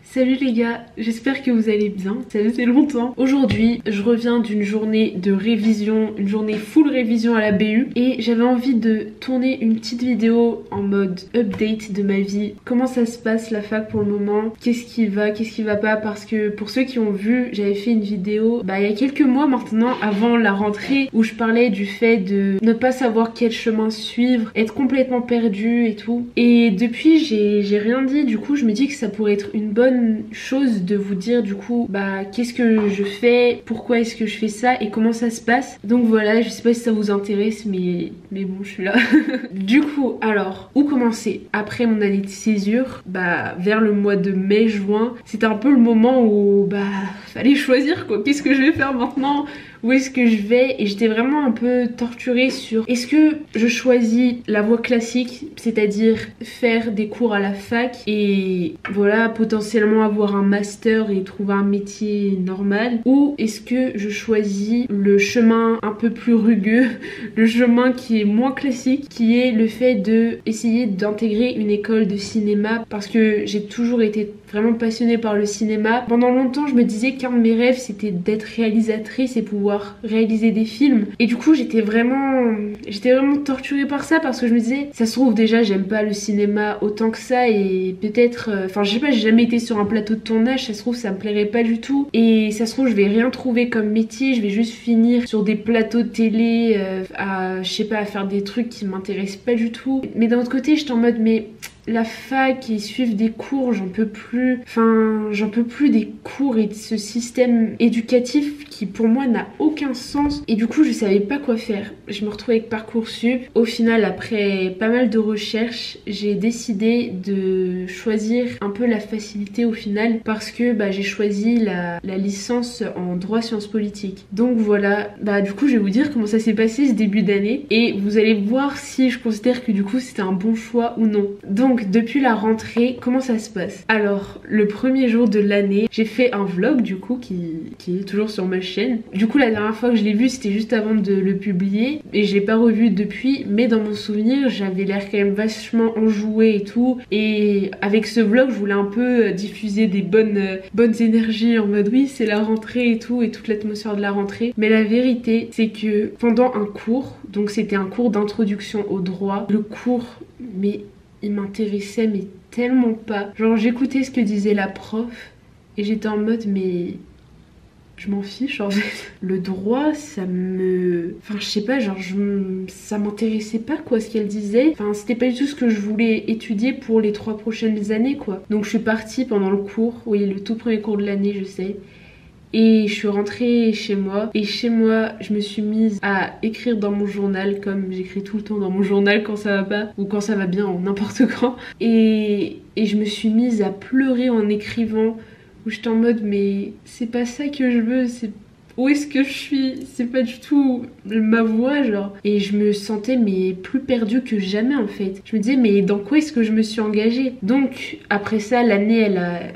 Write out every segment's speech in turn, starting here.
Salut les gars, j'espère que vous allez bien, ça faisait longtemps. Aujourd'hui, je reviens d'une journée de révision, une journée full révision à la BU et j'avais envie de tourner une petite vidéo en mode update de ma vie. Comment ça se passe la fac pour le moment, qu'est-ce qui va pas, parce que pour ceux qui ont vu, j'avais fait une vidéo il y a quelques mois maintenant, avant la rentrée, où je parlais du fait de ne pas savoir quel chemin suivre, être complètement perdu et tout. Et depuis, j'ai rien dit, du coup je me dis que ça pourrait être une bonne chose de vous dire du coup qu'est-ce que je fais, pourquoi est-ce que je fais ça et comment ça se passe. Donc voilà, je sais pas si ça vous intéresse mais bon, je suis là. Du coup, alors où commencer? Après mon année de césure, vers le mois de mai-juin, c'était un peu le moment où fallait choisir quoi, qu'est-ce que je vais faire maintenant, où est-ce que je vais, et j'étais vraiment un peu torturée sur est-ce que je choisis la voie classique, c'est-à-dire faire des cours à la fac et voilà, potentiellement avoir un master et trouver un métier normal, ou est-ce que je choisis le chemin un peu plus rugueux, le chemin qui est moins classique, qui est le fait de essayer d'intégrer une école de cinéma, parce que j'ai toujours été vraiment passionnée par le cinéma. Pendant longtemps je me disais qu'un de mes rêves c'était d'être réalisatrice et pouvoir réaliser des films, et du coup j'étais vraiment torturée par ça, parce que je me disais ça se trouve déjà j'aime pas le cinéma autant que ça, et peut-être je sais pas, j'ai jamais été sur un plateau de tournage, ça se trouve ça me plairait pas du tout, et ça se trouve je vais rien trouver comme métier, je vais juste finir sur des plateaux de télé à faire des trucs qui m'intéressent pas du tout. Mais d'un autre côté j'étais en mode mais la fac et suivre des cours, j'en peux plus. J'en peux plus des cours et de ce système éducatif qui pour moi n'a aucun sens. Et du coup, je savais pas quoi faire. Je me retrouvais avec Parcoursup. Au final, après pas mal de recherches, j'ai décidé de choisir un peu la facilité au final, parce que j'ai choisi la licence en droit sciences politiques. Donc voilà, du coup, je vais vous dire comment ça s'est passé ce début d'année et vous allez voir si je considère que du coup c'était un bon choix ou non. Donc depuis la rentrée, comment ça se passe? Alors le premier jour de l'année, j'ai fait un vlog du coup qui est toujours sur ma chaîne. Du coup la dernière fois que je l'ai vu c'était juste avant de le publier et je l'ai pas revu depuis, mais dans mon souvenir j'avais l'air quand même vachement enjouée et tout, et avec ce vlog je voulais un peu diffuser des bonnes énergies en mode oui c'est la rentrée et tout, et toute l'atmosphère de la rentrée. Mais la vérité c'est que pendant un cours, donc c'était un cours d'introduction au droit, le cours il m'intéressait mais tellement pas. Genre j'écoutais ce que disait la prof et j'étais en mode mais je m'en fiche en fait. Le droit ça me... je sais pas, ça m'intéressait pas quoi ce qu'elle disait. C'était pas du tout ce que je voulais étudier pour les 3 prochaines années quoi. Donc je suis partie pendant le cours, oui le tout premier cours de l'année je sais. Et je suis rentrée chez moi, et chez moi je me suis mise à écrire dans mon journal, comme j'écris tout le temps dans mon journal quand ça va pas, ou quand ça va bien, ou n'importe quand. Et je me suis mise à pleurer en écrivant, où j'étais en mode mais c'est pas ça que je veux, où est-ce que je suis? C'est pas du tout ma voix genre. Et je me sentais mais plus perdue que jamais en fait. Je me disais mais dans quoi est-ce que je me suis engagée? Donc après ça l'année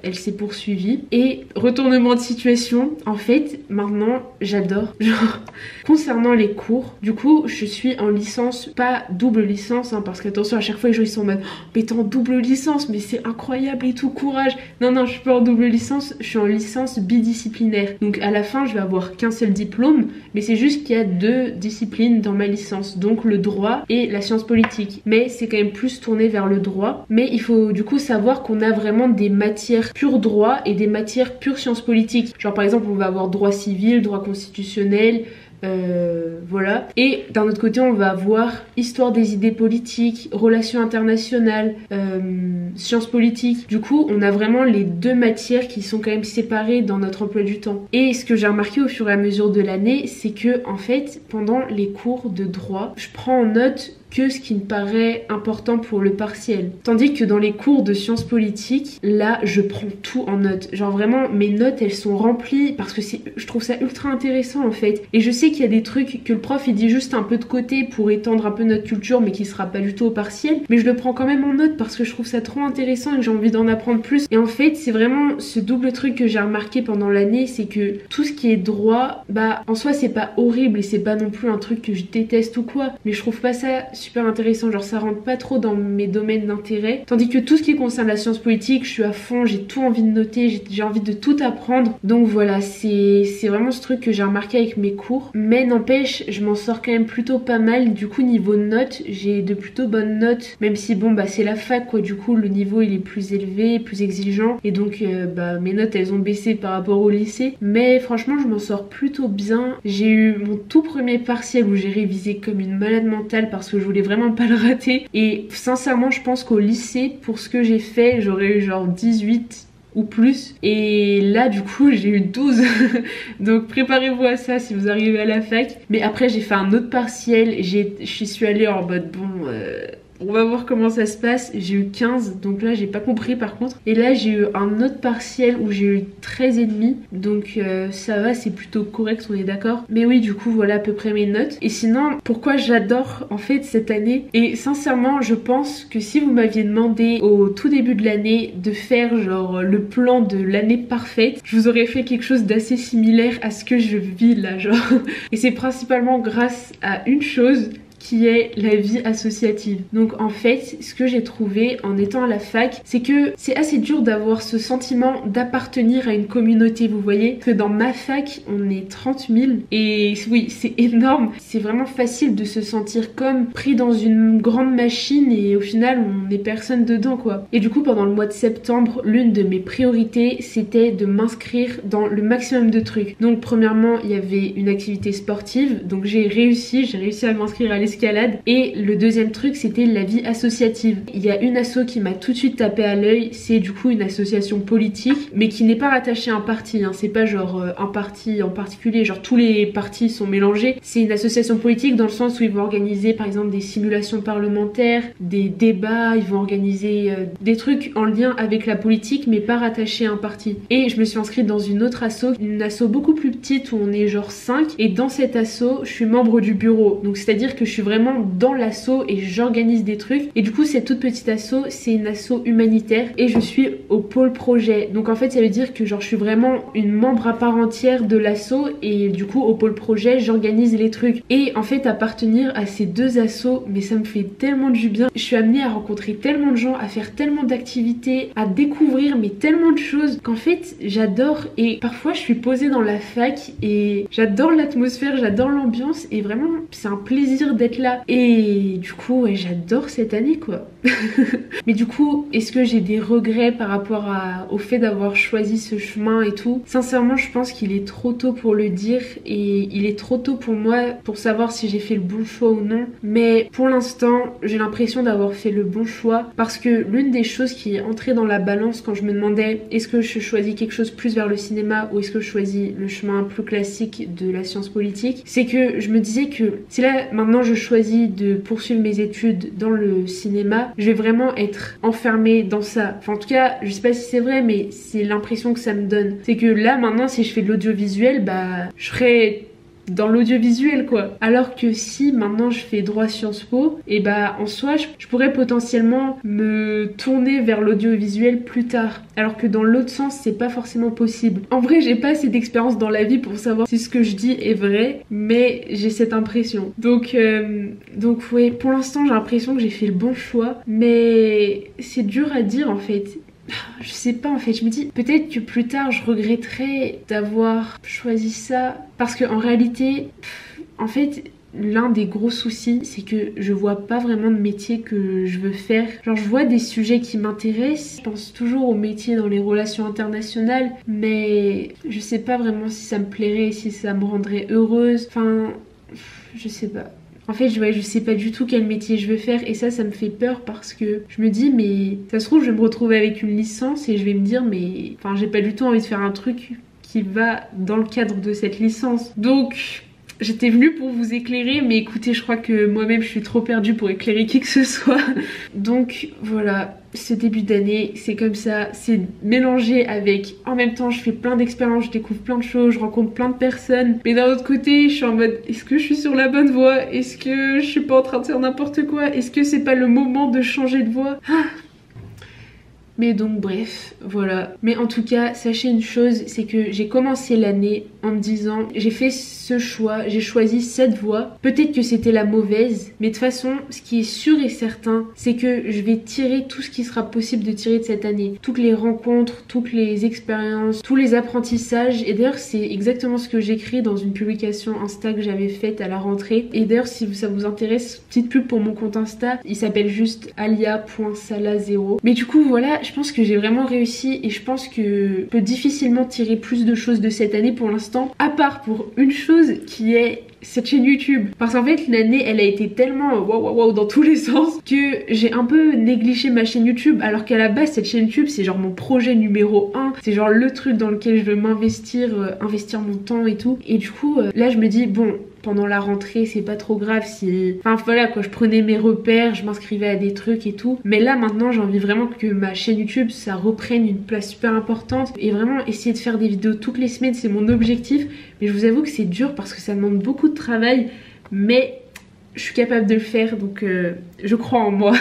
elle s'est poursuivie. Et retournement de situation, en fait maintenant j'adore. Genre concernant les cours, du coup je suis en licence, pas double licence parce qu'attention à chaque fois les gens ils sont en mode oh, mais t'es en double licence, mais c'est incroyable et tout, courage. Non je suis pas en double licence, je suis en licence bidisciplinaire. Donc à la fin je vais avoir qu'un seul diplôme, mais c'est juste qu'il y a 2 disciplines dans ma licence, donc le droit et la science politique. Mais c'est quand même plus tourné vers le droit. Mais il faut du coup savoir qu'on a vraiment des matières pure droit et des matières pure sciences politiques. Genre par exemple on va avoir droit civil, droit constitutionnel, voilà. Et d'un autre côté on va avoir histoire des idées politiques, relations internationales, sciences politiques. Du coup on a vraiment les 2 matières qui sont quand même séparées dans notre emploi du temps. Et ce que j'ai remarqué au fur et à mesure de l'année, c'est que en fait pendant les cours de droit je prends en note que ce qui me paraît important pour le partiel. Tandis que dans les cours de sciences politiques, là, je prends tout en notes. Genre vraiment, mes notes, elles sont remplies parce que je trouve ça ultra intéressant en fait. Et je sais qu'il y a des trucs que le prof, il dit juste un peu de côté pour étendre un peu notre culture, mais qui sera pas du tout au partiel. Mais je le prends quand même en note parce que je trouve ça trop intéressant et que j'ai envie d'en apprendre plus. Et en fait, c'est vraiment ce double truc que j'ai remarqué pendant l'année, c'est que tout ce qui est droit, en soi, c'est pas horrible et c'est pas non plus un truc que je déteste ou quoi. Mais je trouve pas ça super intéressant, genre ça rentre pas trop dans mes domaines d'intérêt. Tandis que tout ce qui concerne la science politique, je suis à fond, j'ai tout envie de noter, j'ai envie de tout apprendre. Donc voilà, c'est vraiment ce truc que j'ai remarqué avec mes cours. Mais n'empêche, je m'en sors quand même plutôt pas mal. Du coup, niveau notes, j'ai de plutôt bonnes notes. Même si bon, bah c'est la fac quoi, du coup le niveau il est plus élevé, plus exigeant. Et donc bah mes notes elles ont baissé par rapport au lycée. Mais franchement, je m'en sors plutôt bien. J'ai eu mon tout premier partiel où j'ai révisé comme une malade mentale parce que je voulais vraiment pas le rater. Et sincèrement, je pense qu'au lycée, pour ce que j'ai fait, j'aurais eu genre 18 ou plus, et là du coup j'ai eu 12 donc préparez-vous à ça si vous arrivez à la fac. Mais après j'ai fait un autre partiel, je suis allée en mode bon on va voir comment ça se passe. J'ai eu 15, donc là j'ai pas compris par contre. Et là j'ai eu un autre partiel où j'ai eu 13,5. Donc ça va, c'est plutôt correct, on est d'accord. Mais oui, du coup voilà à peu près mes notes. Et sinon, pourquoi j'adore en fait cette année. Et sincèrement, je pense que si vous m'aviez demandé au tout début de l'année de faire genre le plan de l'année parfaite, je vous aurais fait quelque chose d'assez similaire à ce que je vis là, genre. Et c'est principalement grâce à une chose, qui est la vie associative. Donc en fait, ce que j'ai trouvé en étant à la fac, c'est que c'est assez dur d'avoir ce sentiment d'appartenir à une communauté, vous voyez. Parce que dans ma fac, on est 30 000 et oui, c'est énorme. C'est vraiment facile de se sentir comme pris dans une grande machine et au final, on n'est personne dedans quoi. Et du coup, pendant le mois de septembre, l'une de mes priorités, c'était de m'inscrire dans le maximum de trucs. Donc premièrement, il y avait une activité sportive, donc j'ai réussi à m'inscrire à l'escalade. Et le deuxième truc, c'était la vie associative. Il y a une asso qui m'a tout de suite tapé à l'œil, c'est du coup une association politique, mais qui n'est pas rattachée à un parti, hein. C'est pas genre un parti en particulier, genre tous les partis sont mélangés. C'est une association politique dans le sens où ils vont organiser par exemple des simulations parlementaires, des débats, ils vont organiser des trucs en lien avec la politique, mais pas rattachés à un parti. Et je me suis inscrite dans une autre asso, une asso beaucoup plus petite où on est genre 5, et dans cette asso, je suis membre du bureau. Donc c'est-à-dire que je suis vraiment dans l'asso et j'organise des trucs. Et du coup, cette toute petite asso, c'est une asso humanitaire et je suis au pôle projet. Donc en fait, ça veut dire que genre je suis vraiment une membre à part entière de l'asso et du coup, au pôle projet, j'organise les trucs. Et en fait, appartenir à ces deux assos, mais ça me fait tellement du bien. Je suis amenée à rencontrer tellement de gens, à faire tellement d'activités, à découvrir mais tellement de choses qu'en fait, j'adore. Et parfois, je suis posée dans la fac et j'adore l'atmosphère, j'adore l'ambiance et vraiment, c'est un plaisir d'être là. Et du coup, ouais, j'adore cette année quoi. Mais du coup, est-ce que j'ai des regrets par rapport au fait d'avoir choisi ce chemin et tout? Sincèrement, je pense qu'il est trop tôt pour le dire et il est trop tôt pour moi pour savoir si j'ai fait le bon choix ou non. Mais pour l'instant, j'ai l'impression d'avoir fait le bon choix parce que l'une des choses qui est entrée dans la balance quand je me demandais est-ce que je choisis quelque chose plus vers le cinéma ou est-ce que je choisis le chemin plus classique de la science politique, c'est que je me disais que si là maintenant je choisis de poursuivre mes études dans le cinéma, je vais vraiment être enfermée dans ça. Enfin en tout cas, je sais pas si c'est vrai, mais c'est l'impression que ça me donne. C'est que là maintenant, si je fais de l'audiovisuel, bah je serais dans l'audiovisuel quoi. Alors que si maintenant je fais droit Sciences Po, et bah en soi je pourrais potentiellement me tourner vers l'audiovisuel plus tard. Alors que dans l'autre sens c'est pas forcément possible. En vrai j'ai pas assez d'expérience dans la vie pour savoir si ce que je dis est vrai, mais j'ai cette impression. Donc ouais, pour l'instant j'ai l'impression que j'ai fait le bon choix, mais c'est dur à dire en fait. Je sais pas en fait, je me dis peut-être que plus tard je regretterai d'avoir choisi ça parce que en réalité, en fait, l'un des gros soucis c'est que je vois pas vraiment de métier que je veux faire. Genre je vois des sujets qui m'intéressent, je pense toujours aux métiers dans les relations internationales, mais je sais pas vraiment si ça me plairait, si ça me rendrait heureuse, enfin je sais pas. En fait, je sais pas du tout quel métier je veux faire et ça me fait peur parce que je me dis mais ça se trouve je vais me retrouver avec une licence et je vais me dire mais enfin j'ai pas du tout envie de faire un truc qui va dans le cadre de cette licence. Donc j'étais venue pour vous éclairer, mais écoutez, je crois que moi-même je suis trop perdue pour éclairer qui que ce soit. Donc voilà, ce début d'année, c'est comme ça, c'est mélangé avec en même temps je fais plein d'expériences, je découvre plein de choses, je rencontre plein de personnes. Mais d'un autre côté, je suis en mode est-ce que je suis sur la bonne voie? Est-ce que je suis pas en train de faire n'importe quoi? Est-ce que c'est pas le moment de changer de voie? Ah, je sais pas en fait, je me dis peut-être que plus tard je regretterai d'avoir fait le bon choix parce que je me dis mais ça se trouve je vais me retrouver avec une licence et je vais me dire mais enfin j'ai pas du tout envie de faire un truc qui va dans le cadre de cette licence. Donc voilà, ce début d'année, c'est comme ça, c'est mélangé avec en même temps je fais plein d'expériences, je découvre plein de choses, je rencontre plein de personnes. Mais d'un autre côté, je suis en mode est-ce que je suis sur la bonne voie? Ah, Mais donc bref, voilà. Mais en tout cas, sachez une chose, c'est que j'ai commencé l'année en me disant, j'ai fait ce choix, j'ai choisi cette voie. Peut-être que c'était la mauvaise, mais de toute façon, ce qui est sûr et certain, c'est que je vais tirer tout ce qui sera possible de tirer de cette année. Toutes les rencontres, toutes les expériences, tous les apprentissages. Et d'ailleurs, c'est exactement ce que j'écris dans une publication Insta que j'avais faite à la rentrée. Et d'ailleurs, si ça vous intéresse, petite pub pour mon compte Insta, il s'appelle juste alia.sala0. Mais du coup, voilà, je pense que j'ai vraiment réussi et je pense que je peux difficilement tirer plus de choses de cette année pour l'instant, à part pour une chose qui est cette chaîne YouTube. Parce qu'en fait l'année elle a été tellement wow dans tous les sens que j'ai un peu négligé ma chaîne YouTube, alors qu'à la base cette chaîne YouTube c'est genre mon projet numéro 1, c'est genre le truc dans lequel je veux m'investir, investir mon temps et tout. Et du coup là je me dis bon, pendant la rentrée c'est pas trop grave si... Enfin voilà quoi, je prenais mes repères, je m'inscrivais à des trucs et tout. Mais là maintenant j'ai envie vraiment que ma chaîne YouTube ça reprenne une place super importante et vraiment essayer de faire des vidéos toutes les semaines, c'est mon objectif. Mais je vous avoue que c'est dur parce que ça demande beaucoup de travail, mais je suis capable de le faire, donc je crois en moi.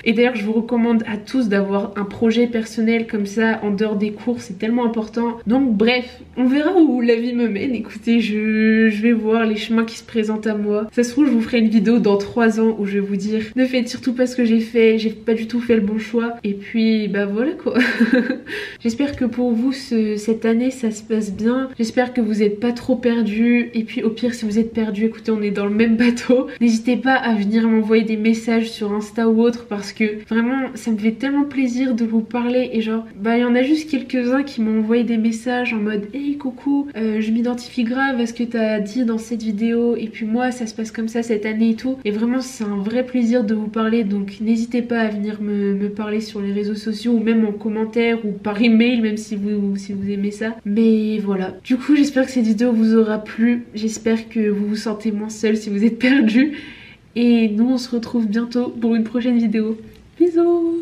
Et d'ailleurs je vous recommande à tous d'avoir un projet personnel comme ça en dehors des cours, c'est tellement important. Donc bref, on verra où la vie me mène. Écoutez, je vais voir les chemins qui se présentent à moi. Ça se trouve je vous ferai une vidéo dans 3 ans où je vais vous dire ne faites surtout pas ce que j'ai fait, j'ai pas du tout fait le bon choix. Et puis bah voilà quoi. J'espère que pour vous cette année ça se passe bien. J'espère que vous n'êtes pas trop perdus. Et puis au pire si vous êtes perdus, écoutez on est dans le même bateau. N'hésitez pas à venir m'envoyer des messages sur Insta ou autre parce que vraiment ça me fait tellement plaisir de vous parler. Et genre bah il y en a juste quelques-uns qui m'ont envoyé des messages en mode hey coucou, je m'identifie grave à ce que t'as dit dans cette vidéo et puis moi ça se passe comme ça cette année et tout. Et vraiment c'est un vrai plaisir de vous parler, donc n'hésitez pas à venir me parler sur les réseaux sociaux ou même en commentaire ou par email même si vous aimez ça. Mais voilà, du coup j'espère que cette vidéo vous aura plu, j'espère que vous vous sentez moins seul si vous êtes perdu. Et nous on se retrouve bientôt pour une prochaine vidéo. Bisous!